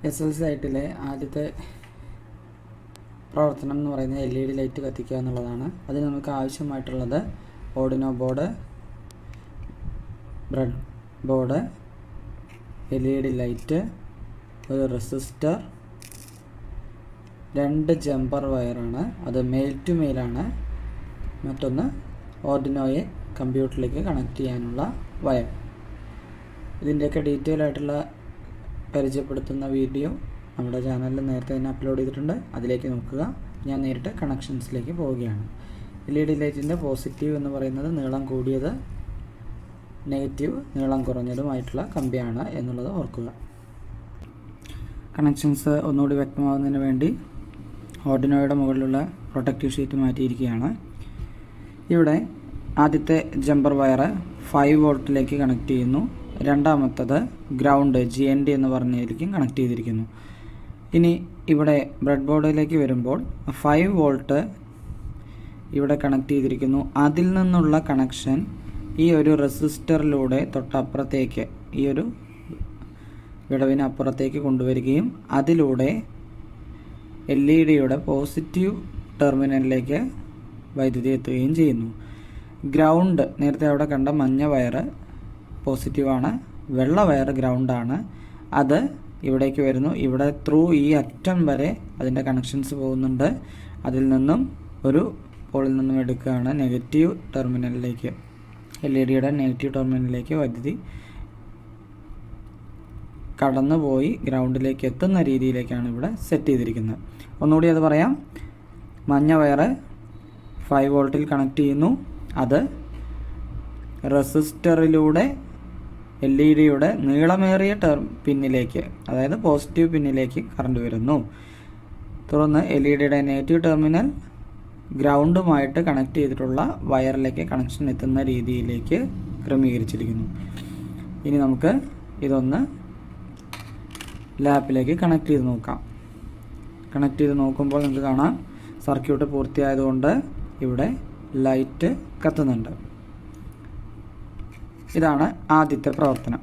SLC സൈറ്റിലെ ആദ്യത്തെ പ്രവർത്തനം എന്ന് പറയുന്നത് LED ലൈറ്റ് കത്തിക്കുക എന്നുള്ളതാണ്. അതിന് നമുക്ക് ആവശ്യമായിട്ടുള്ളത് Arduino board, bread board, LED light, ഒരു റെസിസ്റ്റർ, 2 ജമ്പർ വയറാണ്, അത് മെയിൽ ടു മെയിലാണ്. മറ്റൊന്ന് ഓർഡിനോയെ കമ്പ്യൂട്ടറിലേക്ക് കണക്ട് ചെയ്യാനുള്ള വയർ. ഇതിൻ്റെയൊക്കെ ഡീറ്റെയിൽ ആയിട്ടുള്ള പരിചയപ്പെടുത്തുന്ന വീഡിയോ നമ്മുടെ ചാനലിൽ നേരത്തെ തന്നെ അപ്ലോഡ് ചെയ്തിട്ടുണ്ട്. അതിലേക്ക് നോക്കുക. ഞാൻ നേരിട്ട് കണക്ഷൻസിലേക്ക് പോവുകയാണ്. LED ലൈറ്റിൻ്റെ പോസിറ്റീവ് എന്ന് പറയുന്നത് നീളം കൂടിയത്, നെഗറ്റീവ് നീളം കുറഞ്ഞതുമായിട്ടുള്ള കമ്പിയാണ് എന്നുള്ളത് ഓർക്കുക. കണക്ഷൻസ് ഒന്നുകൂടി വ്യക്തമാകുന്നതിന് വേണ്ടി ഓർഡിനോയുടെ മുകളിലുള്ള പ്രൊട്ടക്റ്റീവ് ഷീറ്റ് മാറ്റിയിരിക്കുകയാണ്. ഇവിടെ ആദ്യത്തെ ജമ്പർ വയർ 5 വോൾട്ടിലേക്ക് കണക്ട് ചെയ്യുന്നു. രണ്ടാമത്തത് ഗ്രൗണ്ട് GND എന്ന് പറഞ്ഞതിലേക്കും കണക്ട് ചെയ്തിരിക്കുന്നു. ഇനി ഇവിടെ ബ്രെഡ് ബോർഡിലേക്ക് വരുമ്പോൾ 5 വോൾട്ട് ഇവിടെ കണക്ട് ചെയ്തിരിക്കുന്നു. അതിൽ നിന്നുള്ള കണക്ഷൻ ഈ ഒരു റെസിസ്റ്ററിലൂടെ തൊട്ടപ്പുറത്തേക്ക്, ഈ ഒരു വിടവിനപ്പുറത്തേക്ക് കൊണ്ടുവരികയും അതിലൂടെ LED പോസിറ്റീവ് ടെർമിനലിലേക്ക് വൈദ്യുതി എത്തുകയും ചെയ്യുന്നു. ഗ്രൗണ്ട് നേരത്തെ അവിടെ കണ്ട മഞ്ഞ വയർ പോസിറ്റീവാണ്, വെള്ള വയർ ഗ്രൗണ്ടാണ്. അത് ഇവിടേക്ക് വരുന്നു. ഇവിടെ ത്രൂ ഈ അറ്റം വരെ അതിൻ്റെ കണക്ഷൻസ് പോകുന്നുണ്ട്. അതിൽ നിന്നും ഒരു പോളിൽ നിന്നും എടുക്കുകയാണ് നെഗറ്റീവ് ടെർമിനലിലേക്ക്, LED നെഗറ്റീവ് ടെർമിനലിലേക്ക് വൈദ്യുതി കടന്നുപോയി ഗ്രൗണ്ടിലേക്ക് എത്തുന്ന രീതിയിലേക്കാണ് ഇവിടെ സെറ്റ് ചെയ്തിരിക്കുന്നത്. ഒന്നുകൂടി അത് പറയാം. മഞ്ഞ വയർ 5 വോൾട്ടിൽ കണക്ട് ചെയ്യുന്നു. അത് റെസിസ്റ്ററിലൂടെ LED നീളമേറിയ പിന്നിലേക്ക്, അതായത് പോസിറ്റീവ് പിന്നിലേക്ക് കറണ്ട് വരുന്നു. തുടർന്ന് LED നെഗറ്റീവ് ടെർമിനൽ ഗ്രൗണ്ടുമായിട്ട് കണക്ട് ചെയ്തിട്ടുള്ള വയറിലേക്ക് കണക്ഷൻ എത്തുന്ന രീതിയിലേക്ക് ക്രമീകരിച്ചിരിക്കുന്നു. ഇനി നമുക്ക് ഇതൊന്ന് ലാപ്പിലേക്ക് കണക്ട് ചെയ്ത് നോക്കാം. കണക്ട് ചെയ്ത് നോക്കുമ്പോൾ നമുക്ക് കാണാം സർക്യൂട്ട് പൂർത്തിയായതുകൊണ്ട് ഇവിടെ ലൈറ്റ് കത്തുന്നുണ്ട്. ഇതാണ് ആദ്യത്തെ പ്രവർത്തനം.